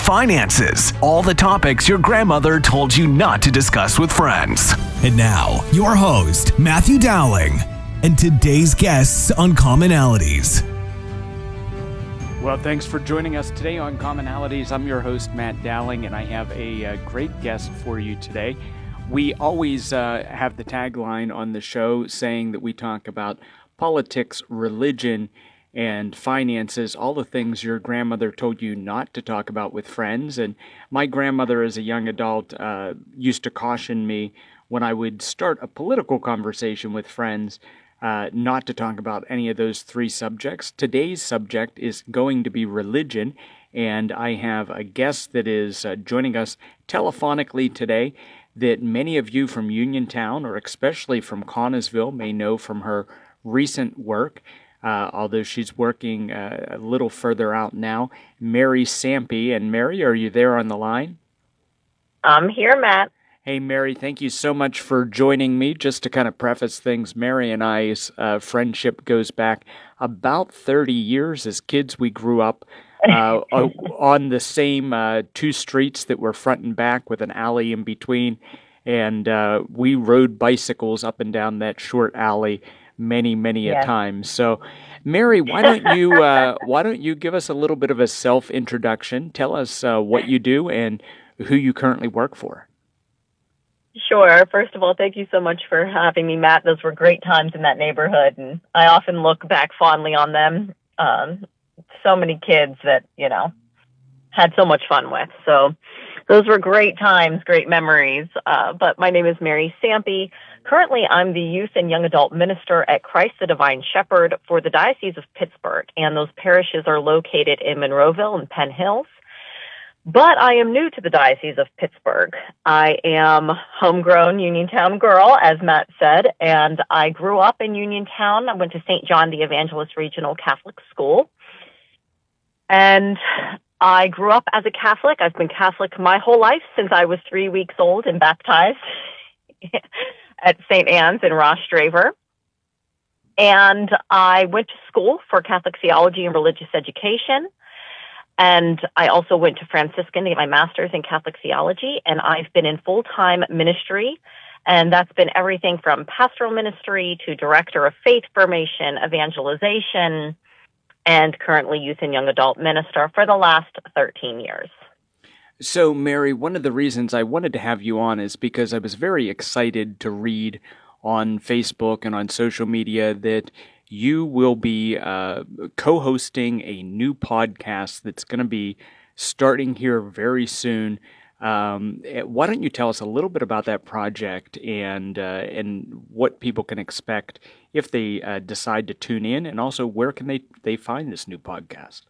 finances, all the topics your grandmother told you not to discuss with friends. And now, your host, Matthew Dowling, and today's guests on Commonalities. Well, thanks for joining us today on Commonalities. I'm your host, Matt Dowling, and I have a great guest for you today. We always have the tagline on the show saying that we talk about politics, religion, and finances, all the things your grandmother told you not to talk about with friends. And my grandmother, as a young adult, used to caution me when I would start a political conversation with friends not to talk about any of those three subjects. Today's subject is going to be religion, and I have a guest that is joining us telephonically today that many of you from Uniontown, or especially from Connellsville, may know from her recent work, although she's working a little further out now, Mary Sampey. And Mary, are you there on the line? I'm here, Matt. Hey, Mary, thank you so much for joining me. Just to kind of preface things, Mary and I's friendship goes back about 30 years. As kids, we grew up on the same two streets that were front and back with an alley in between, and we rode bicycles up and down that short alley many a time. So, Mary, why don't you give us a little bit of a self-introduction? Tell us what you do and who you currently work for. Sure. First of all, thank you so much for having me, Matt. Those were great times in that neighborhood, and I often look back fondly on them. So many kids that, had so much fun with. So those were great times, great memories. But my name is Mary Sampey. Currently, I'm the youth and young adult minister at Christ the Divine Shepherd for the Diocese of Pittsburgh, and those parishes are located in Monroeville and Penn Hills. But I am new to the Diocese of Pittsburgh. I am a homegrown Uniontown girl, as Matt said, and I grew up in Uniontown. I went to St. John the Evangelist Regional Catholic School, and I grew up as a Catholic. I've been Catholic my whole life since I was 3 weeks old and baptized at St. Anne's in Rostraver. And I went to school for Catholic theology and religious education. And I also went to Franciscan to get my master's in Catholic theology. And I've been in full-time ministry. And that's been everything from pastoral ministry to director of faith formation, evangelization, and currently youth and young adult minister for the last 13 years. So, Mary, one of the reasons I wanted to have you on is because I was very excited to read on Facebook and on social media that you will be co-hosting a new podcast that's going to be starting here very soon. Why don't you tell us a little bit about that project and what people can expect if they decide to tune in, and also where can they find this new podcast?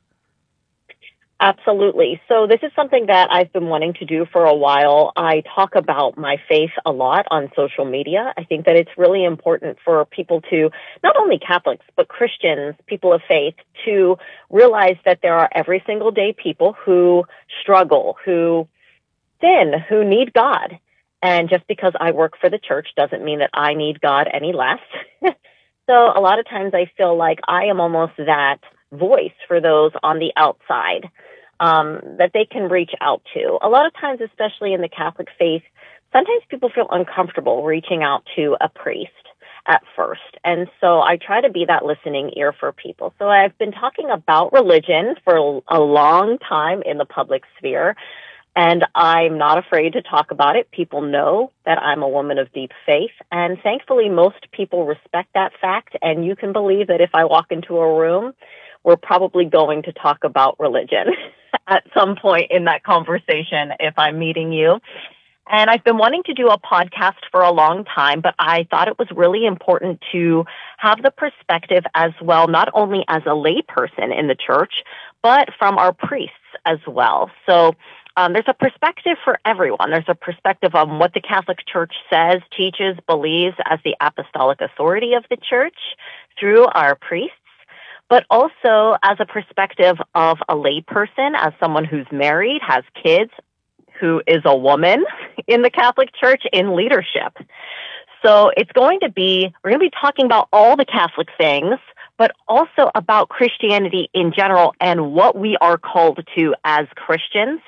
Absolutely. So this is something that I've been wanting to do for a while. I talk about my faith a lot on social media. I think that it's really important for people to, not only Catholics, but Christians, people of faith, to realize that there are every single day people who struggle, who sin, who need God. And just because I work for the church doesn't mean that I need God any less. So a lot of times I feel like I am almost that voice for those on the outside that they can reach out to. A lot of times, especially in the Catholic faith, sometimes people feel uncomfortable reaching out to a priest at first. And so I try to be that listening ear for people. So I've been talking about religion for a long time in the public sphere, and I'm not afraid to talk about it. People know that I'm a woman of deep faith, and thankfully most people respect that fact, and you can believe that if I walk into a room, we're probably going to talk about religion at some point in that conversation if I'm meeting you. And I've been wanting to do a podcast for a long time, but I thought it was really important to have the perspective as well, not only as a lay person in the church, but from our priests as well. So there's a perspective for everyone. There's a perspective on what the Catholic Church says, teaches, believes as the apostolic authority of the church through our priests, but also as a perspective of a lay person, as someone who's married, has kids, who is a woman in the Catholic Church in leadership. So we're going to be talking about all the Catholic things, but also about Christianity in general and what we are called to as Christians,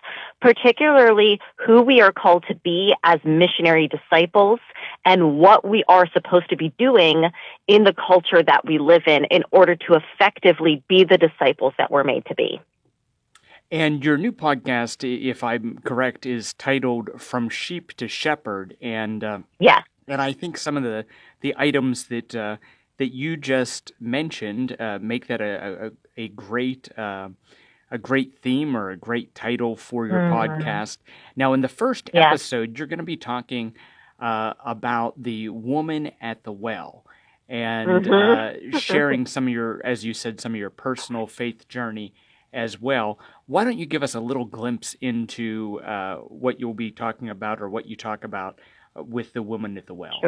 particularly who we are called to be as missionary disciples and what we are supposed to be doing in the culture that we live in order to effectively be the disciples that we're made to be. And your new podcast, if I'm correct, is titled From Sheep to Shepherd. And Yeah. And I think some of the items that you just mentioned make that a great theme or a great title for your podcast. Now, in the first episode, you're going to be talking about the woman at the well and sharing some of your, as you said, some of your personal faith journey as well. Why don't you give us a little glimpse into what you'll be talking about or what you talk about with the woman at the well?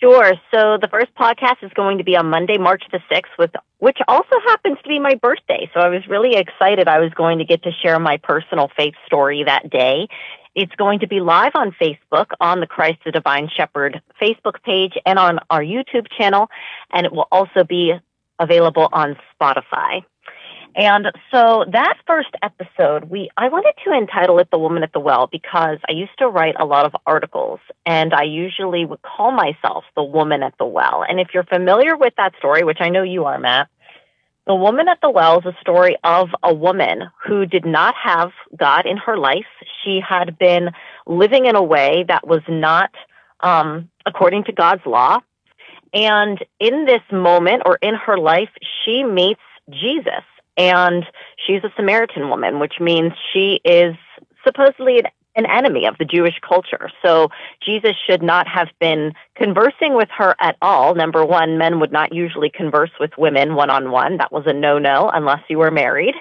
Sure. So the first podcast is going to be on Monday, March the 6th, which also happens to be my birthday. So I was really excited I was going to get to share my personal faith story that day. It's going to be live on Facebook, on the Christ the Divine Shepherd Facebook page, and on our YouTube channel, and it will also be available on Spotify. And so that first episode, I wanted to entitle it The Woman at the Well because I used to write a lot of articles, and I usually would call myself the woman at the well. And if you're familiar with that story, which I know you are, Matt, the woman at the well is a story of a woman who did not have God in her life. She had been living in a way that was not according to God's law. And in this moment, or in her life, she meets Jesus. And she's a Samaritan woman, which means she is supposedly an enemy of the Jewish culture. So Jesus should not have been conversing with her at all. Number one, men would not usually converse with women one-on-one. That was a no-no unless you were married.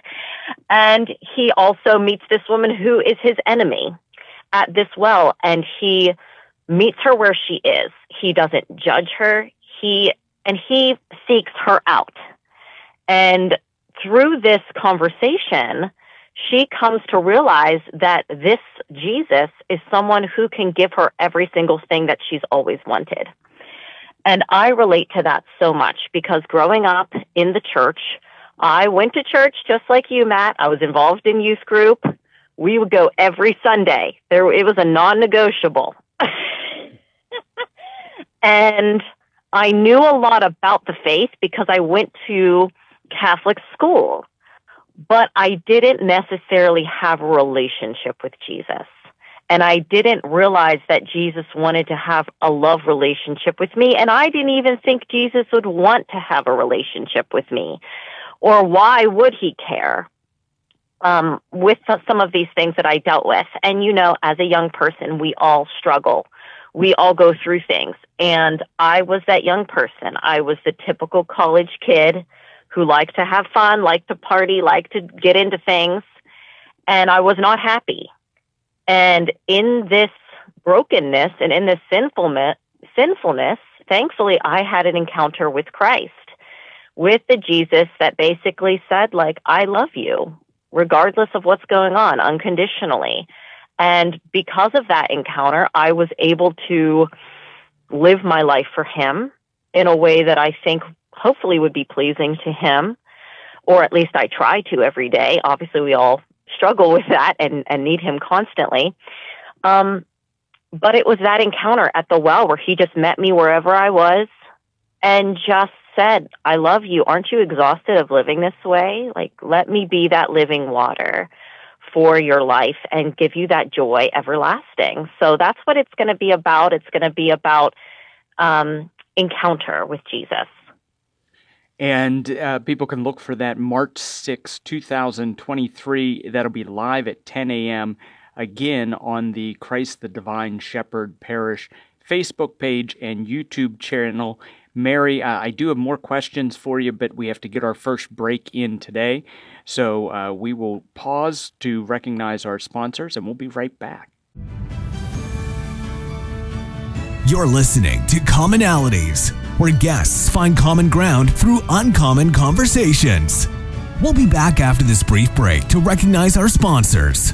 And he also meets this woman who is his enemy at this well, and he meets her where she is. He doesn't judge her. He seeks her out. And through this conversation, she comes to realize that this Jesus is someone who can give her every single thing that she's always wanted. And I relate to that so much because growing up in the church, I went to church just like you, Matt. I was involved in youth group. We would go every Sunday. It was a non-negotiable. And I knew a lot about the faith because I went to Catholic school, but I didn't necessarily have a relationship with Jesus. And I didn't realize that Jesus wanted to have a love relationship with me. And I didn't even think Jesus would want to have a relationship with me. Or why would he care with some of these things that I dealt with? And, you know, as a young person, we all struggle. We all go through things. And I was that young person. I was the typical college kid who liked to have fun, liked to party, liked to get into things. And I was not happy. And in this brokenness and in this sinfulness, thankfully, I had an encounter with Christ, with the Jesus that basically said, like, I love you, regardless of what's going on, unconditionally. And because of that encounter, I was able to live my life for him in a way that I think hopefully would be pleasing to him, or at least I try to every day. Obviously, we all struggle with that and need him constantly. But it was that encounter at the well where he just met me wherever I was and just said, I love you. Aren't you exhausted of living this way? Like, let me be that living water for your life and give you that joy everlasting. So that's what it's going to be about. It's going to be about encounter with Jesus. And people can look for that March 6, 2023. That'll be live at 10 a.m. again on the Christ the Divine Shepherd Parish Facebook page and YouTube channel. Mary, I do have more questions for you, but we have to get our first break in today. So we will pause to recognize our sponsors, and we'll be right back. You're listening to Commonalities, where guests find common ground through uncommon conversations. We'll be back after this brief break to recognize our sponsors.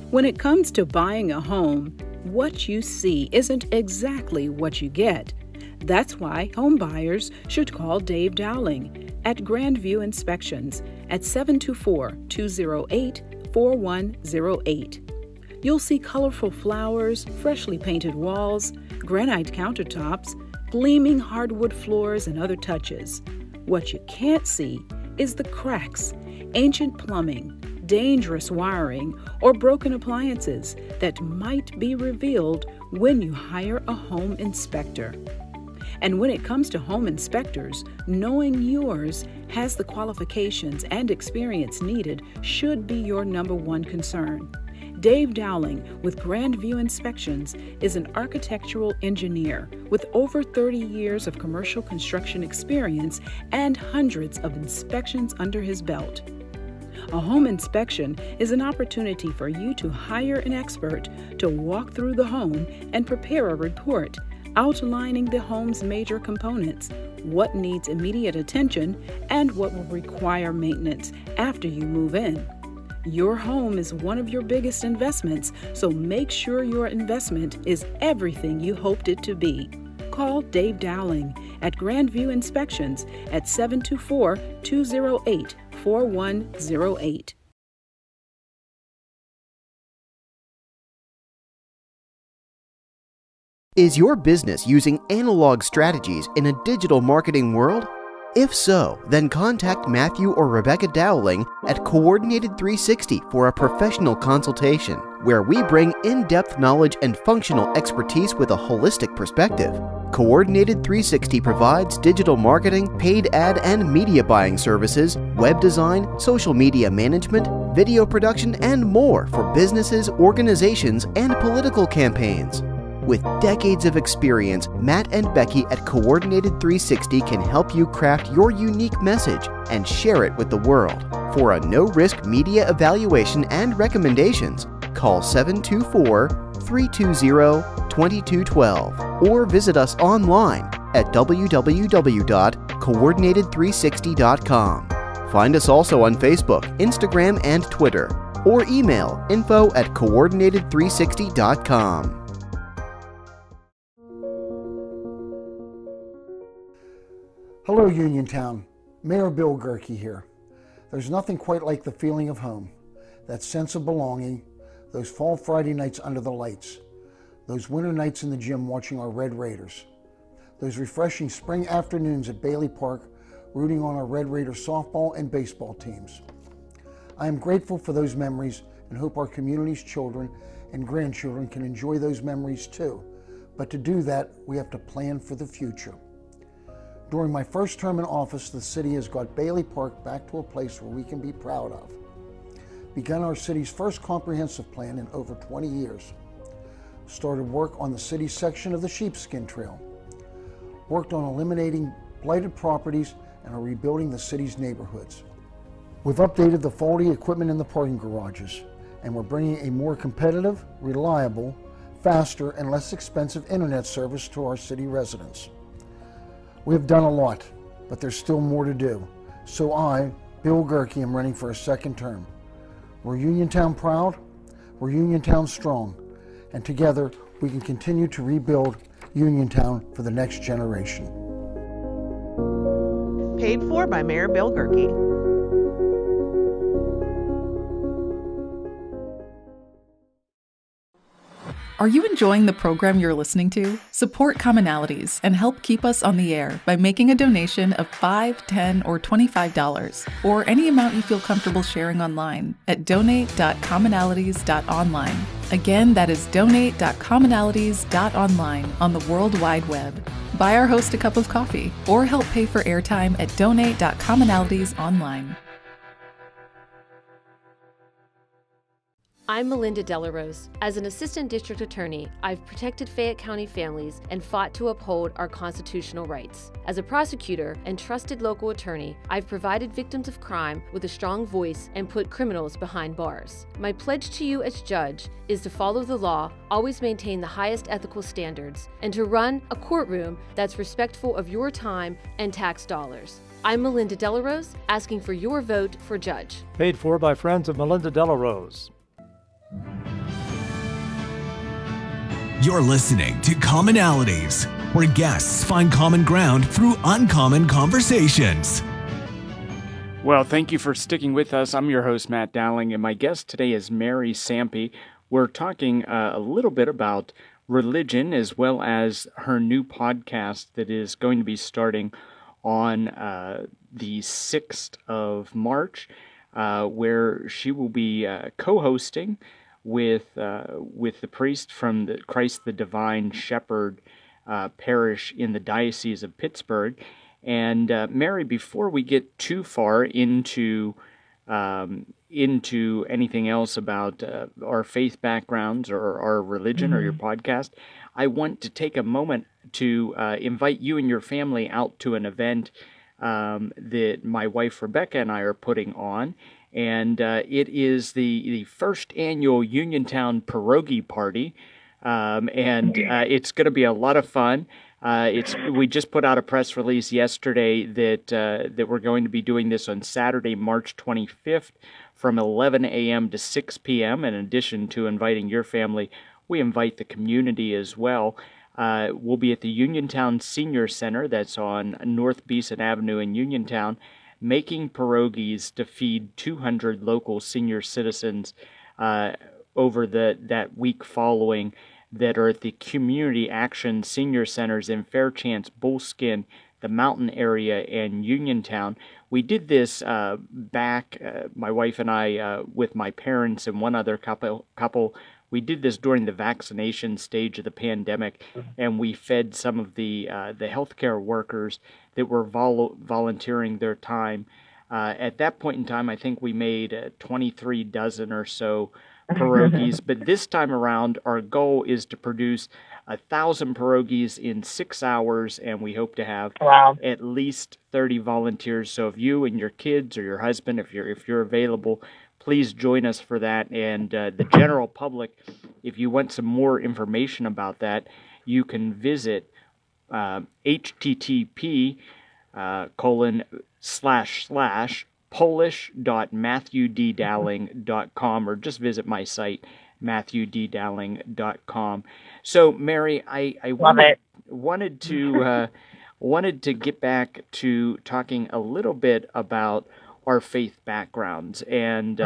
When it comes to buying a home, what you see isn't exactly what you get. That's why home buyers should call Dave Dowling. at Grandview Inspections at 724-208-4108. You'll see colorful flowers, freshly painted walls, granite countertops, gleaming hardwood floors, and other touches. What you can't see is the cracks, ancient plumbing, dangerous wiring, or broken appliances that might be revealed when you hire a home inspector. And when it comes to home inspectors, knowing yours has the qualifications and experience needed should be your number one concern. Dave Dowling with Grandview Inspections is an architectural engineer with over 30 years of commercial construction experience and hundreds of inspections under his belt. A home inspection is an opportunity for you to hire an expert to walk through the home and prepare a report outlining the home's major components, what needs immediate attention, and what will require maintenance after you move in. Your home is one of your biggest investments, so make sure your investment is everything you hoped it to be. Call Dave Dowling at Grandview Inspections at 724-208-4108. Is your business using analog strategies in a digital marketing world? If so, then contact Matthew or Rebecca Dowling at Coordinated 360 for a professional consultation, where we bring in-depth knowledge and functional expertise with a holistic perspective. Coordinated 360 provides digital marketing, paid ad and media buying services, web design, social media management, video production, and more for businesses, organizations, and political campaigns. With decades of experience, Matt and Becky at Coordinated 360 can help you craft your unique message and share it with the world. For a no-risk media evaluation and recommendations, call 724-320-2212 or visit us online at www.coordinated360.com. Find us also on Facebook, Instagram, and Twitter, or email info@coordinated360.com. Hello, Uniontown. Mayor Bill Gerke here. There's nothing quite like the feeling of home, that sense of belonging, those fall Friday nights under the lights, those winter nights in the gym watching our Red Raiders, those refreshing spring afternoons at Bailey Park rooting on our Red Raider softball and baseball teams. I am grateful for those memories and hope our community's children and grandchildren can enjoy those memories too. But to do that, we have to plan for the future. During my first term in office, the city has got Bailey Park back to a place where we can be proud of. Begun our city's first comprehensive plan in over 20 years. Started work on the city's section of the Sheepskin Trail. Worked on eliminating blighted properties and are rebuilding the city's neighborhoods. We've updated the faulty equipment in the parking garages, and we're bringing a more competitive, reliable, faster, and less expensive internet service to our city residents. We have done a lot, but there's still more to do. So I, Bill Gerke, am running for a second term. We're Uniontown proud, we're Uniontown strong, and together we can continue to rebuild Uniontown for the next generation. Paid for by Mayor Bill Gerke. Are you enjoying the program you're listening to? Support Commonalities and help keep us on the air by making a donation of $5, $10, or $25, or any amount you feel comfortable sharing online at donate.commonalities.online. Again, that is donate.commonalities.online on the World Wide Web. Buy our host a cup of coffee or help pay for airtime at donate.commonalities.online. I'm Melinda Delarose. As an assistant district attorney, I've protected Fayette County families and fought to uphold our constitutional rights. As a prosecutor and trusted local attorney, I've provided victims of crime with a strong voice and put criminals behind bars. My pledge to you as judge is to follow the law, always maintain the highest ethical standards, and to run a courtroom that's respectful of your time and tax dollars. I'm Melinda Delarose, asking for your vote for judge. Paid for by friends of Melinda Delarose. You're listening to Commonalities, where guests find common ground through uncommon conversations. Well, thank you for sticking with us. I'm your host, Matt Dowling, and my guest today is Mary Sampey. We're talking a little bit about religion as well as her new podcast that is going to be starting on the 6th of March, where she will be co-hosting with the priest from the Christ the Divine Shepherd parish in the Diocese of Pittsburgh. And Mary, before we get too far into anything else about our faith backgrounds or our religion or your podcast, I want to take a moment to invite you and your family out to an event that my wife Rebecca and I are putting on. And it is the first annual Uniontown Pierogi Party. And it's going to be a lot of fun. We just put out a press release yesterday that we're going to be doing this on Saturday, March 25th from 11 a.m. to 6 p.m. In addition to inviting your family, we invite the community as well. We'll be at the Uniontown Senior Center that's on North Beeson Avenue in Uniontown, making pierogies to feed 200 local senior citizens over that week following, that are at the Community Action Senior Centers in Fairchance, Bullskin, the Mountain area, and Uniontown. We did this back, my wife and I, with my parents and one other couple. We did this during the vaccination stage of the pandemic, and we fed some of the healthcare workers that were volunteering their time. At that point in time, I think we made 23 dozen or so pierogies, but this time around, our goal is to produce 1,000 pierogies in 6 hours, and we hope to have at least 30 volunteers. So if you and your kids or your husband, if you're available, please join us for that. And the general public, if you want some more information about that, you can visit http://polish.matthewddowling.com, or just visit my site, matthewddowling.com. So, Mary, I wanted to get back to talking a little bit about our faith backgrounds. And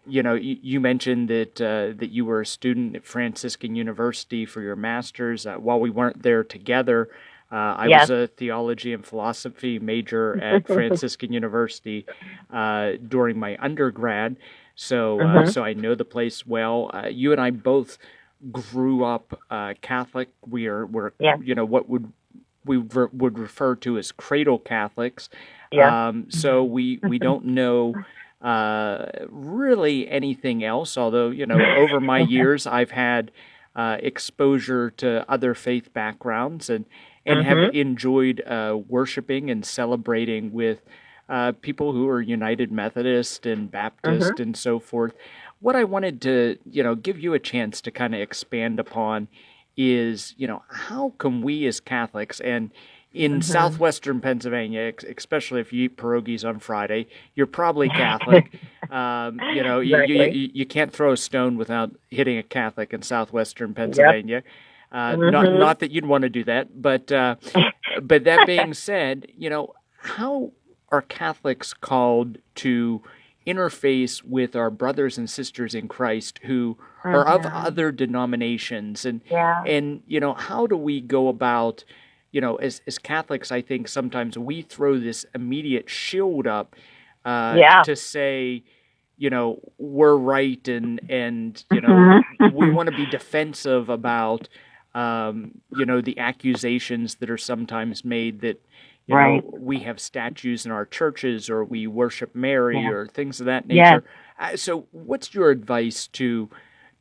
you mentioned that you were a student at Franciscan University for your master's. While we weren't there together, I was a theology and philosophy major at Franciscan University during my undergrad, so I know the place well. You and I both grew up Catholic. We're what we would refer to as cradle Catholics. So we don't know really anything else. Although over my years I've had exposure to other faith backgrounds and have enjoyed worshiping and celebrating with people who are United Methodist and Baptist and so forth. What I wanted to, give you a chance to kind of expand upon is, how can we as Catholics, and in southwestern Pennsylvania, especially if you eat pierogies on Friday, you're probably Catholic. You can't throw a stone without hitting a Catholic in southwestern Pennsylvania. Not that you'd want to do that, but that being said, how are Catholics called to interface with our brothers and sisters in Christ who are of other denominations, and how do we go about, as Catholics, I think sometimes we throw this immediate shield up to say, we're right, and we want to be defensive about the accusations that are sometimes made that we have statues in our churches, or we worship Mary, or things of that nature. So what's your advice to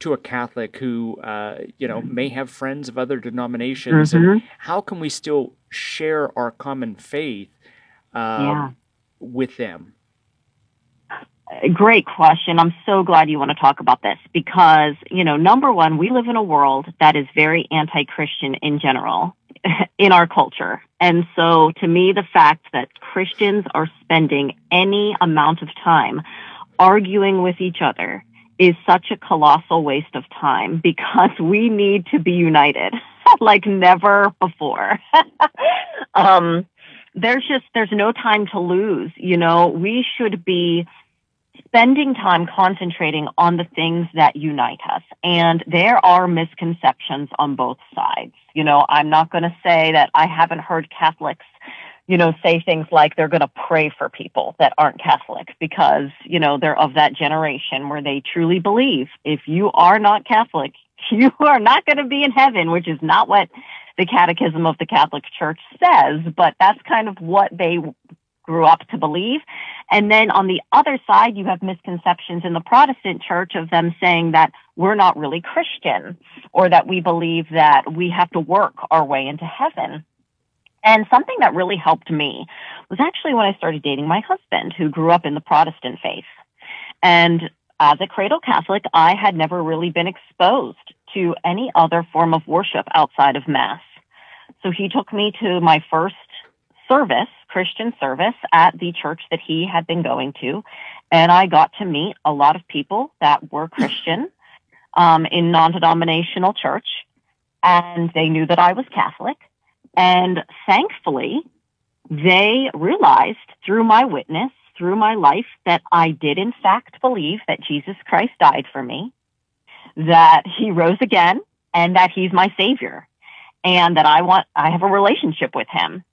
a Catholic who may have friends of other denominations, and how can we still share our common faith with them? Great question. I'm so glad you want to talk about this because, number one, we live in a world that is very anti-Christian in general in our culture. And so to me, the fact that Christians are spending any amount of time arguing with each other is such a colossal waste of time because we need to be united like never before. there's no time to lose. We should be spending time concentrating on the things that unite us. And there are misconceptions on both sides. I'm not going to say that I haven't heard Catholics, say things like they're going to pray for people that aren't Catholic because, they're of that generation where they truly believe if you are not Catholic, you are not going to be in heaven, which is not what the Catechism of the Catholic Church says, but that's kind of what they grew up to believe. And then on the other side, you have misconceptions in the Protestant church of them saying that we're not really Christian or that we believe that we have to work our way into heaven. And something that really helped me was actually when I started dating my husband, who grew up in the Protestant faith. And as a cradle Catholic, I had never really been exposed to any other form of worship outside of Mass. So he took me to my first Christian service at the church that he had been going to. And I got to meet a lot of people that were Christian in non-denominational church. And they knew that I was Catholic. And thankfully, they realized through my witness, through my life, that I did in fact believe that Jesus Christ died for me, that he rose again, and that he's my Savior, and that I have a relationship with him.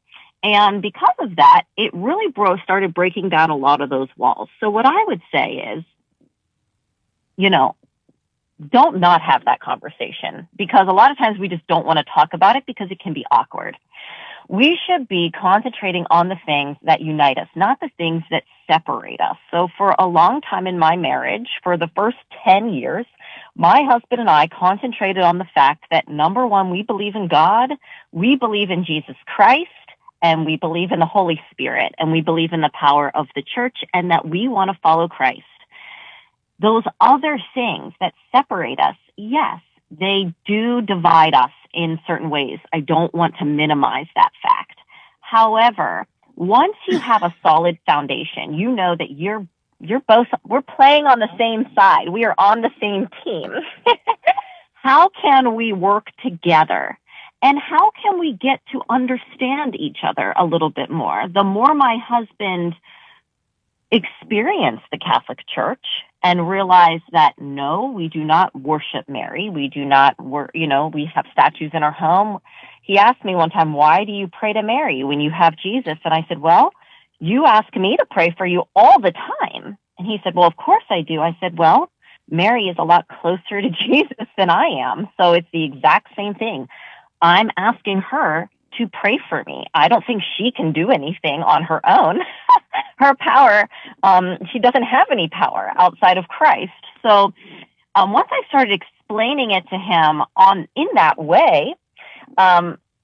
And because of that, it really started breaking down a lot of those walls. So what I would say is, don't not have that conversation, because a lot of times we just don't want to talk about it because it can be awkward. We should be concentrating on the things that unite us, not the things that separate us. So for a long time in my marriage, for the first 10 years, my husband and I concentrated on the fact that, number one, we believe in God, we believe in Jesus Christ, and we believe in the Holy Spirit, and we believe in the power of the church, and that we want to follow Christ. Those other things that separate us, yes, they do divide us in certain ways. I don't want to minimize that fact. However, once you have a solid foundation, you know that we're playing on the same side. We are on the same team. How can we work together? And how can we get to understand each other a little bit more? The more my husband experienced the Catholic Church and realized that, no, we do not worship Mary. We do not, we have statues in our home. He asked me one time, why do you pray to Mary when you have Jesus? And I said, well, you ask me to pray for you all the time. And he said, well, of course I do. I said, well, Mary is a lot closer to Jesus than I am. So it's the exact same thing. I'm asking her to pray for me. I don't think she can do anything on her own. Her power, she doesn't have any power outside of Christ. So once I started explaining it to him in that way,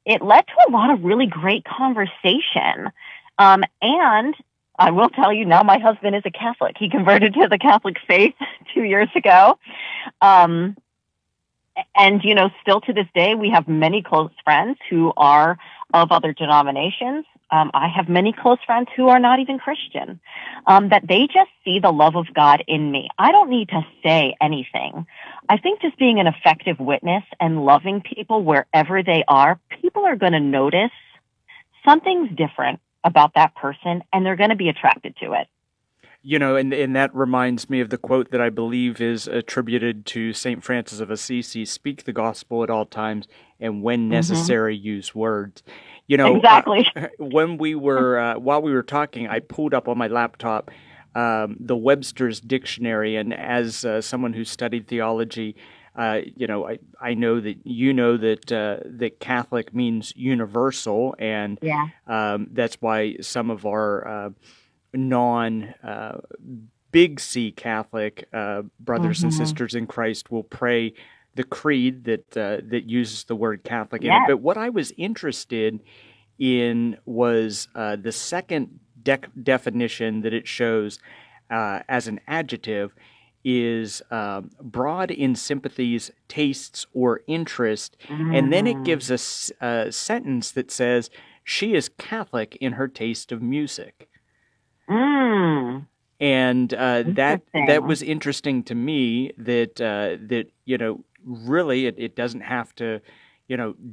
it led to a lot of really great conversation. And I will tell you now, my husband is a Catholic. He converted to the Catholic faith 2 years ago. And, still to this day, we have many close friends who are of other denominations. I have many close friends who are not even Christian, that they just see the love of God in me. I don't need to say anything. I think just being an effective witness and loving people wherever they are, people are going to notice something's different about that person, and they're going to be attracted to it. And that reminds me of the quote that I believe is attributed to St. Francis of Assisi: speak the gospel at all times, and when necessary, use words. Exactly. When we were, while we were talking, I pulled up on my laptop the Webster's Dictionary, and as someone who studied theology, I know that that Catholic means universal, and that's why some of our big C Catholic brothers and sisters in Christ will pray the creed that uses the word Catholic in it. But what I was interested in was the second definition that it shows as an adjective is broad in sympathies, tastes, or interest. And then it gives us a sentence that says she is Catholic in her taste of music. And that was interesting to me, that really it doesn't have to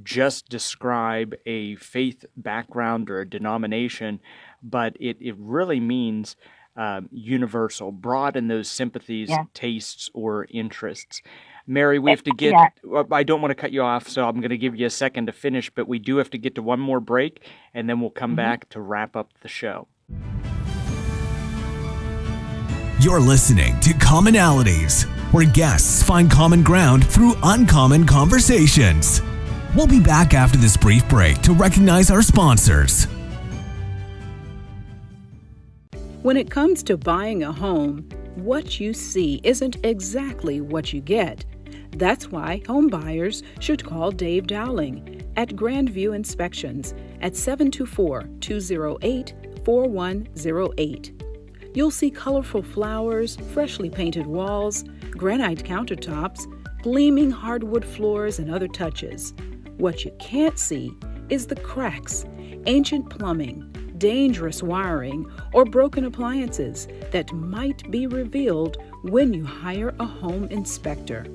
just describe a faith background or a denomination, but it really means universal, broad in those sympathies, tastes, or interests. Mary, we have to get, I don't want to cut you off, so I'm going to give you a second to finish, but we do have to get to one more break, and then we'll come back to wrap up the show. You're listening to Commonalities, where guests find common ground through uncommon conversations. We'll be back after this brief break to recognize our sponsors. When it comes to buying a home, what you see isn't exactly what you get. That's why home buyers should call Dave Dowling at Grandview Inspections at 724-208-4108. You'll see colorful flowers, freshly painted walls, granite countertops, gleaming hardwood floors, and other touches. What you can't see is the cracks, ancient plumbing, dangerous wiring, or broken appliances that might be revealed when you hire a home inspector.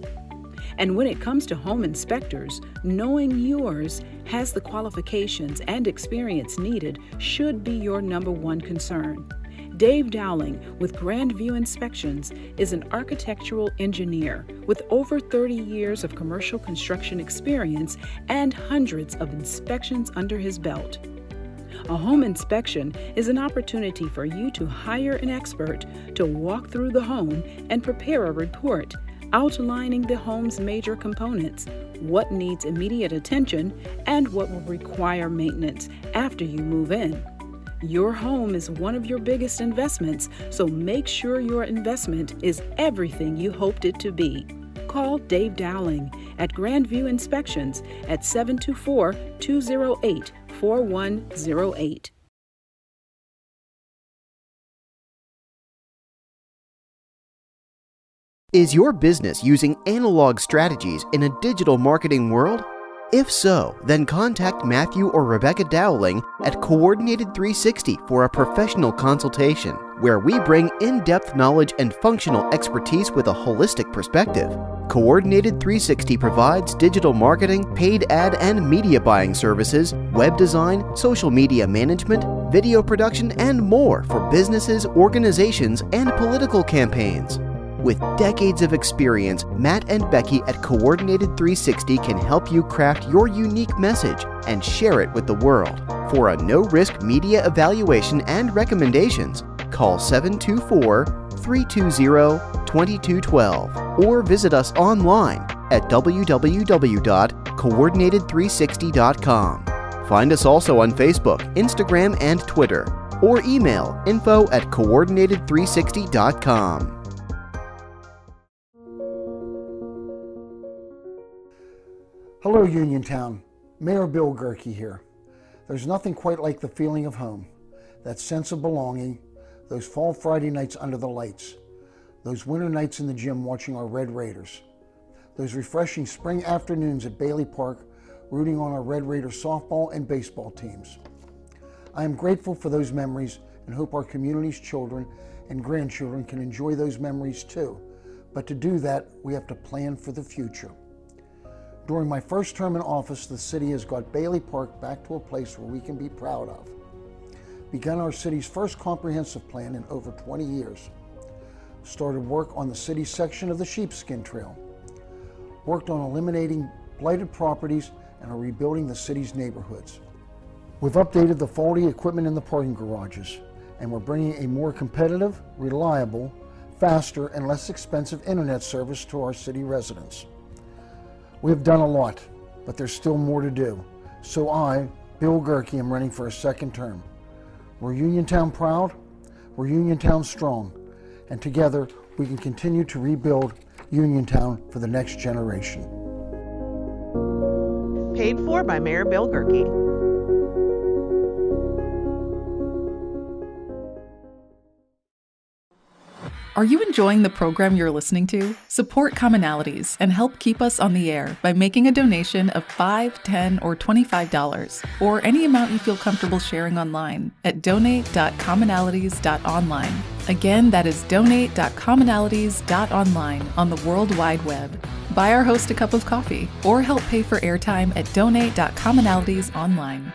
And when it comes to home inspectors, knowing yours has the qualifications and experience needed should be your number one concern. Dave Dowling with Grandview Inspections is an architectural engineer with over 30 years of commercial construction experience and hundreds of inspections under his belt. A home inspection is an opportunity for you to hire an expert to walk through the home and prepare a report outlining the home's major components, what needs immediate attention, and what will require maintenance after you move in. Your home is one of your biggest investments, so make sure your investment is everything you hoped it to be. Call Dave Dowling at Grandview Inspections at 724-208-4108. Is your business using analog strategies in a digital marketing world? If so, then contact Matthew or Rebecca Dowling at Coordinated 360 for a professional consultation, where we bring in-depth knowledge and functional expertise with a holistic perspective. Coordinated 360 provides digital marketing, paid ad and media buying services, web design, social media management, video production, and more for businesses, organizations, and political campaigns. With decades of experience, Matt and Becky at Coordinated 360 can help you craft your unique message and share it with the world. For a no-risk media evaluation and recommendations, call 724-320-2212 or visit us online at www.coordinated360.com. Find us also on Facebook, Instagram, and Twitter, or email info@coordinated360.com. Hello, Uniontown. Mayor Bill Gerke here. There's nothing quite like the feeling of home, that sense of belonging, those fall Friday nights under the lights, those winter nights in the gym watching our Red Raiders, those refreshing spring afternoons at Bailey Park rooting on our Red Raider softball and baseball teams. I am grateful for those memories and hope our community's children and grandchildren can enjoy those memories too. But to do that, we have to plan for the future. During my first term in office, the city has got Bailey Park back to a place where we can be proud of. Began our city's first comprehensive plan in over 20 years. Started work on the city section of the Sheepskin Trail. Worked on eliminating blighted properties and are rebuilding the city's neighborhoods. We've updated the faulty equipment in the parking garages, and we're bringing a more competitive, reliable, faster, and less expensive internet service to our city residents. We have done a lot, but there's still more to do. So I, Bill Gerke, am running for a second term. We're Uniontown proud, we're Uniontown strong, and together we can continue to rebuild Uniontown for the next generation. Paid for by Mayor Bill Gerke. Are you enjoying the program you're listening to? Support Commonalities and help keep us on the air by making a donation of $5, $10, or $25, or any amount you feel comfortable sharing online at donate.commonalities.online. Again, that is donate.commonalities.online on the World Wide Web. buy our host a cup of coffee, or help pay for airtime at donate.commonalities.online.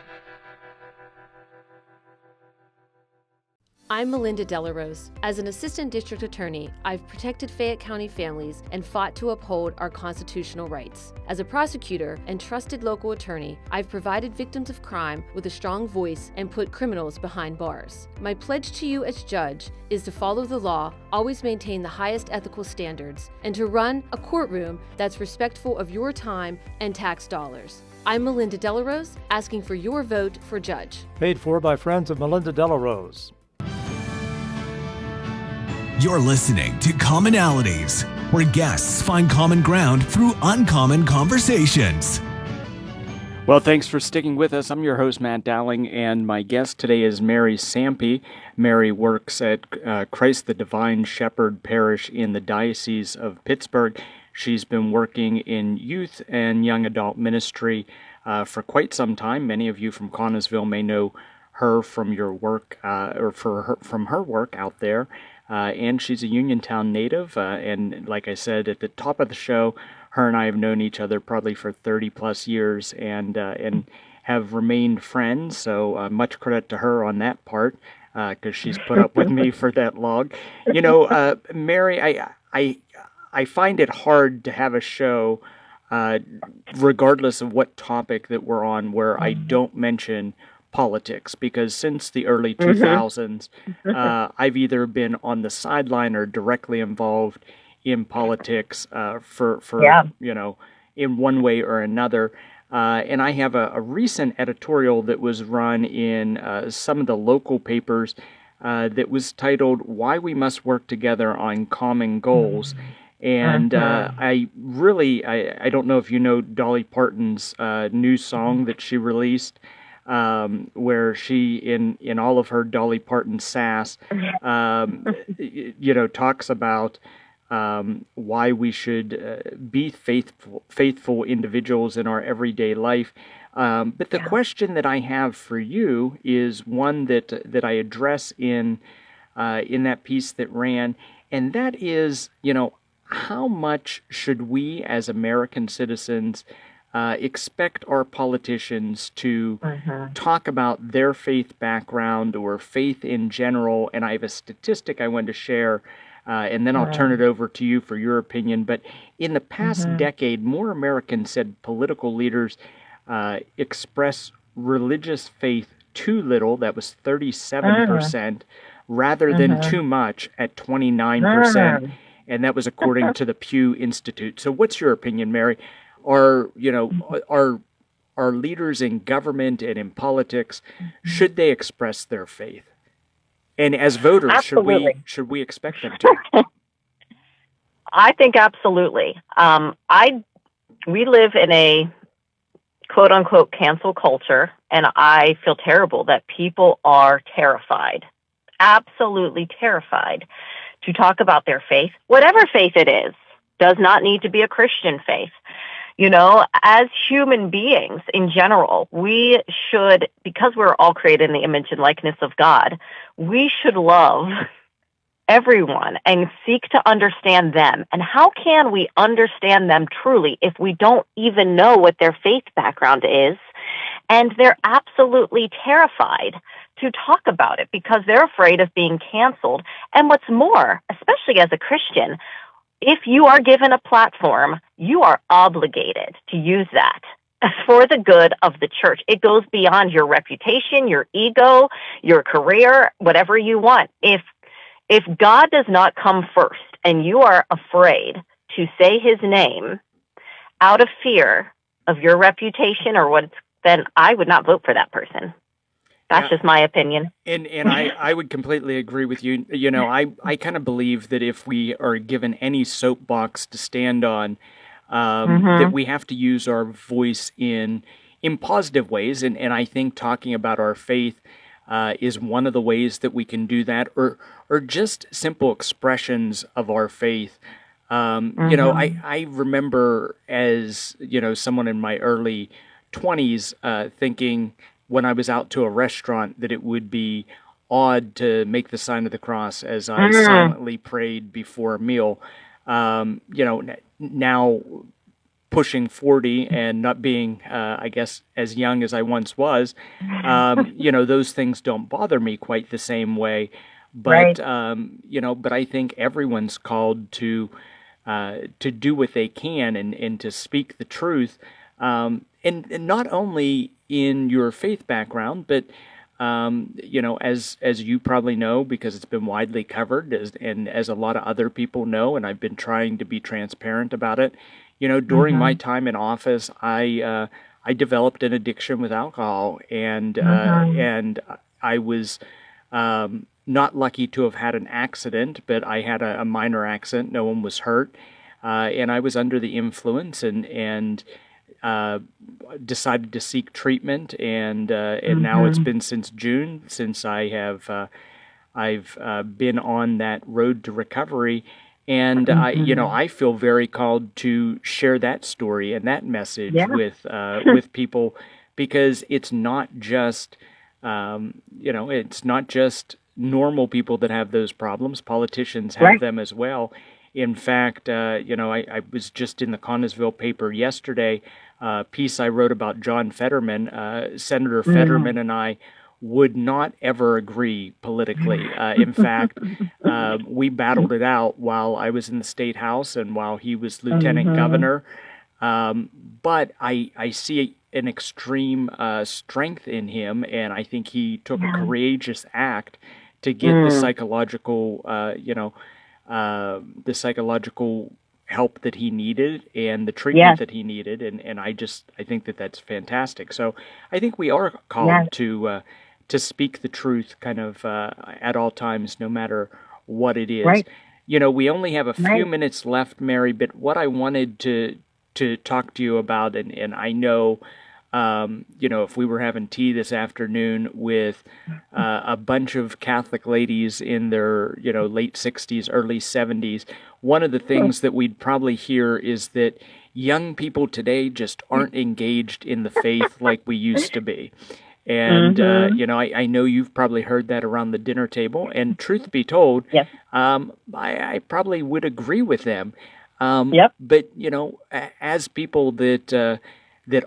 I'm Melinda Delarose. As an assistant district attorney, I've protected Fayette County families and fought to uphold our constitutional rights. As a prosecutor and trusted local attorney, I've provided victims of crime with a strong voice and put criminals behind bars. My pledge to you as judge is to follow the law, always maintain the highest ethical standards, and to run a courtroom that's respectful of your time and tax dollars. I'm Melinda Delarose, asking for your vote for judge. Paid for by friends of Melinda Delarose. You're listening to Commonalities, where guests find common ground through uncommon conversations. Well, thanks for sticking with us. I'm your host, Matt Dowling, and my guest today is Mary Sampey. Mary works at Christ the Divine Shepherd Parish in the Diocese of Pittsburgh. She's been working in youth and young adult ministry for quite some time. Many of you from Connellsville may know her from your work, from her work out there. And she's a Uniontown native, and like I said at the top of the show, her and I have known each other probably for 30 plus years and have remained friends, so much credit to her on that part, because she's put up with me for that long. You know, Mary, I find it hard to have a show, regardless of what topic that we're on, where I don't mention politics, because since the early 2000s, I've either been on the sideline or directly involved in politics you know, in one way or another. And I have a recent editorial that was run in some of the local papers that was titled "Why We Must Work Together on Common Goals." And I don't know if you know Dolly Parton's new song that she released, where she, in all of her Dolly Parton sass, you know, talks about why we should be faithful individuals in our everyday life. But the question that I have for you is one that I address in that piece that ran, and that is, you know, how much should we as American citizens expect our politicians to talk about their faith background or faith in general? And I have a statistic I wanted to share, and then I'll turn it over to you for your opinion. But in the past decade, more Americans said political leaders express religious faith too little, that was 37%, rather than too much at 29%. And that was according to the Pew Institute. So what's your opinion, Mary? Are leaders in government and in politics, should they express their faith? And as voters, should we expect them to? I think absolutely. We live in a quote unquote cancel culture, and I feel terrible that people are terrified, absolutely terrified, to talk about their faith, whatever faith it is. Does not need to be a Christian faith. You know, as human beings in general, we should, because we're all created in the image and likeness of God, we should love everyone and seek to understand them. And how can we understand them truly if we don't even know what their faith background is? And they're absolutely terrified to talk about it because they're afraid of being canceled. And what's more, especially as a Christian, if you are given a platform, you are obligated to use that for the good of the church. It goes beyond your reputation, your ego, your career, whatever you want. If God does not come first and you are afraid to say his name out of fear of your reputation or what, then I would not vote for that person. That's just my opinion. And I would completely agree with you. You know, I kind of believe that if we are given any soapbox to stand on, that we have to use our voice in positive ways. And I think talking about our faith is one of the ways that we can do that, or just simple expressions of our faith. You know, I remember as, you know, someone in my early 20s thinking, when I was out to a restaurant, that it would be odd to make the sign of the cross as I silently prayed before a meal. You know, now pushing 40 and not being, I guess, as young as I once was, those things don't bother me quite the same way. But, but I think everyone's called to do what they can and to speak the truth. And not only in your faith background, but, as you probably know, because it's been widely covered, and as a lot of other people know, and I've been trying to be transparent about it. During my time in office, I developed an addiction with alcohol, and I was not lucky to have had an accident, but I had a minor accident. No one was hurt, and I was under the influence, and decided to seek treatment, and now it's been since June since I've been on that road to recovery. And I feel very called to share that story and that message with people, because it's not just normal people that have those problems. Politicians have them as well. In fact, I was just in the Connellsville paper yesterday. A piece I wrote about John Fetterman. Senator Fetterman and I would not ever agree politically. In fact, we battled it out while I was in the state house and while he was lieutenant governor. But I see an extreme strength in him, and I think he took a courageous act to get the psychological, help that he needed and the treatment that he needed, and I think that's fantastic. So I think we are called to speak the truth kind of at all times, no matter what it is. Right. We only have a few minutes left, Mary, but what I wanted to talk to you about, and I know, if we were having tea this afternoon with a bunch of Catholic ladies in their, late 60s, early 70s, one of the things that we'd probably hear is that young people today just aren't engaged in the faith like we used to be. And, I know you've probably heard that around the dinner table. And truth be told, I probably would agree with them. But, as people that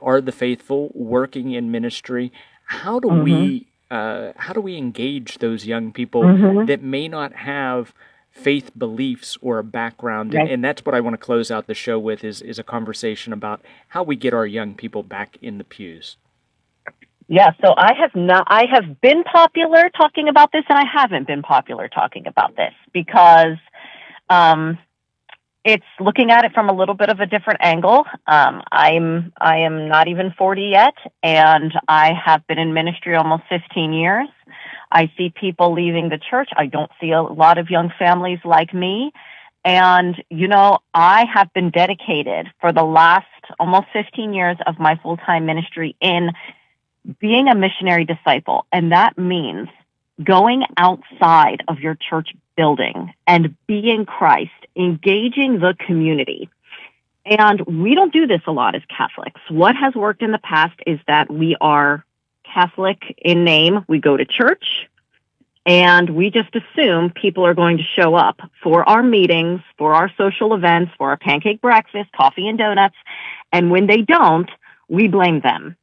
are the faithful working in ministry, how do we engage those young people that may not have faith beliefs or a background? And that's what I want to close out the show with is a conversation about how we get our young people back in the pews. Yeah, so I have been popular talking about this, and I haven't been popular talking about this because it's looking at it from a little bit of a different angle. I am not even 40 yet, and I have been in ministry almost 15 years. I see people leaving the church. I don't see a lot of young families like me. And, I have been dedicated for the last almost 15 years of my full-time ministry in being a missionary disciple, and that means going outside of your church building and being Christ, engaging the community. And we don't do this a lot as Catholics. What has worked in the past is that we are Catholic in name. We go to church, and we just assume people are going to show up for our meetings, for our social events, for our pancake breakfast, coffee and donuts. And when they don't, we blame them.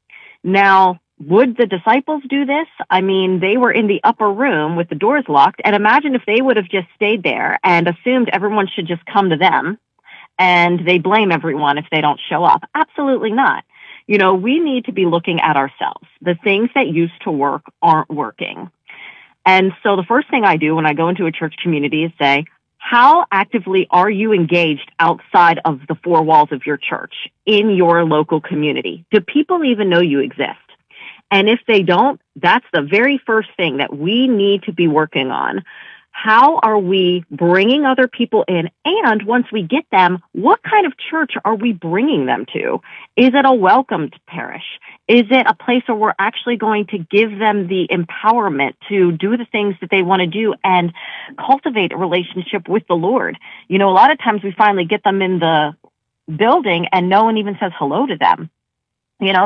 Now, would the disciples do this? I mean, they were in the upper room with the doors locked, and imagine if they would have just stayed there and assumed everyone should just come to them, and they blame everyone if they don't show up. Absolutely not. We need to be looking at ourselves. The things that used to work aren't working. And so the first thing I do when I go into a church community is say, how actively are you engaged outside of the four walls of your church in your local community? Do people even know you exist? And if they don't, that's the very first thing that we need to be working on. How are we bringing other people in? And once we get them, what kind of church are we bringing them to? Is it a welcomed parish? Is it a place where we're actually going to give them the empowerment to do the things that they want to do and cultivate a relationship with the Lord? A lot of times we finally get them in the building and no one even says hello to them.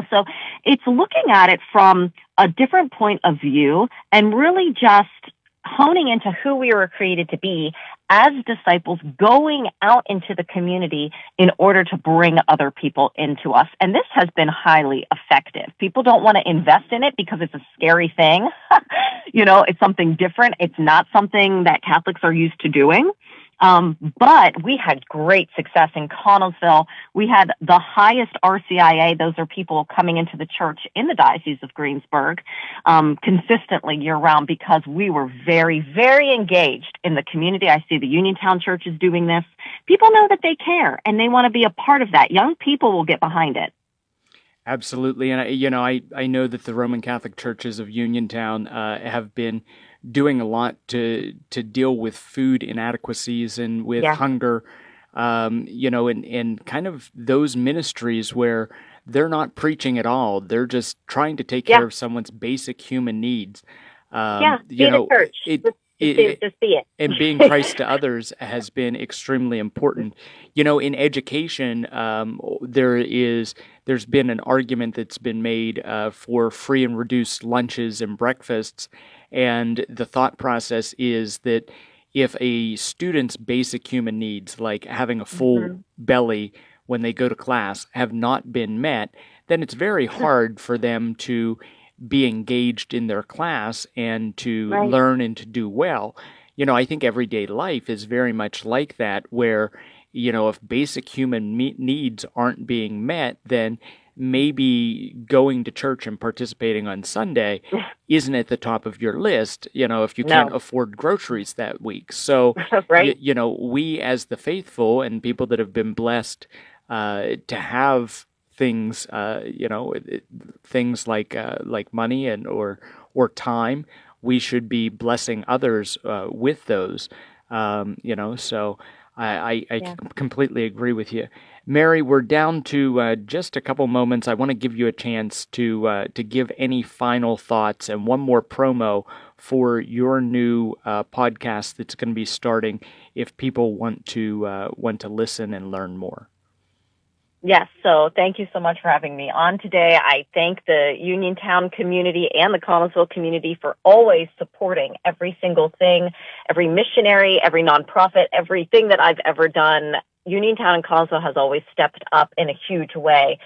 So it's looking at it from a different point of view and really just honing into who we were created to be as disciples going out into the community in order to bring other people into us. And this has been highly effective. People don't want to invest in it because it's a scary thing. It's something different. It's not something that Catholics are used to doing. But we had great success in Connellsville. We had the highest RCIA. Those are people coming into the church in the Diocese of Greensburg, consistently year round, because we were very, very engaged in the community. I see the Uniontown Church is doing this. People know that they care and they want to be a part of that. Young people will get behind it. Absolutely. And I know that the Roman Catholic churches of Uniontown have been doing a lot to deal with food inadequacies and with hunger, and kind of those ministries where they're not preaching at all. They're just trying to take care of someone's basic human needs. Be the church. Just be it. And being Christ to others has been extremely important. In education, there's been an argument that's been made for free and reduced lunches and breakfasts. And the thought process is that if a student's basic human needs, like having a full belly when they go to class, have not been met, then it's very hard for them to be engaged in their class and to learn and to do well. I think everyday life is very much like that, where, if basic human needs aren't being met, then maybe going to church and participating on Sunday isn't at the top of your list, if you can't afford groceries that week. So, we as the faithful and people that have been blessed to have things, things like money and or time, we should be blessing others with those, so I completely agree with you. Mary, we're down to just a couple moments. I want to give you a chance to give any final thoughts and one more promo for your new podcast that's going to be starting if people want to listen and learn more. Yes, so thank you so much for having me on today. I thank the Uniontown community and the Connellsville community for always supporting every single thing, every missionary, every nonprofit, everything that I've ever done. Uniontown and Connellsville has always stepped up in a huge way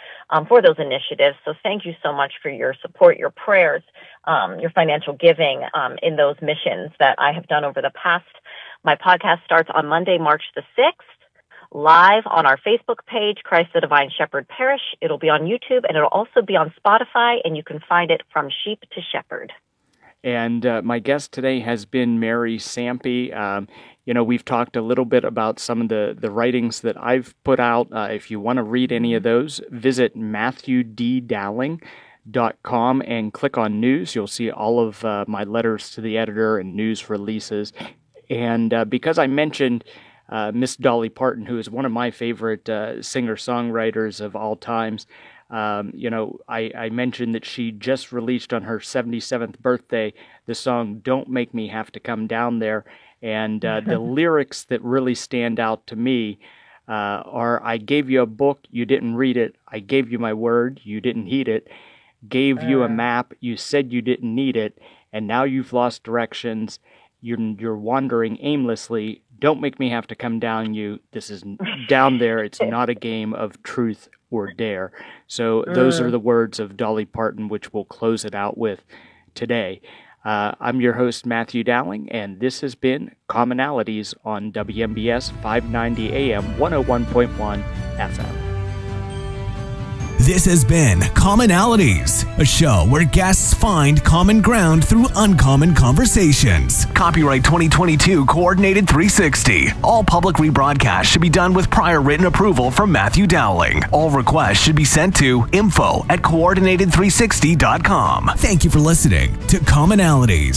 for those initiatives. So thank you so much for your support, your prayers, your financial giving in those missions that I have done over the past. My podcast starts on Monday, March the 6th. Live on our Facebook page, Christ the Divine Shepherd Parish. It'll be on YouTube, and it'll also be on Spotify, and you can find it from sheep to shepherd. And my guest today has been Mary Sampey. We've talked a little bit about some of the writings that I've put out. If you want to read any of those, visit MatthewDDowling.com and click on news. You'll see all of my letters to the editor and news releases. And because I mentioned Miss Dolly Parton, who is one of my favorite singer-songwriters of all times. I mentioned that she just released on her 77th birthday the song Don't Make Me Have to Come Down There. And the lyrics that really stand out to me are, I gave you a book, you didn't read it. I gave you my word, you didn't heed it. Gave you a map, you said you didn't need it. And now you've lost directions. You're wandering aimlessly. Don't make me have to come down you. This is down there. It's not a game of truth or dare. So those are the words of Dolly Parton, which we'll close it out with today. I'm your host, Matthew Dowling, and this has been Commonalities on WMBS 590 AM 101.1 FM. This has been Commonalities, a show where guests find common ground through uncommon conversations. Copyright 2022 Coordinated 360. All public rebroadcasts should be done with prior written approval from Matthew Dowling. All requests should be sent to info@coordinated360.com. Thank you for listening to Commonalities.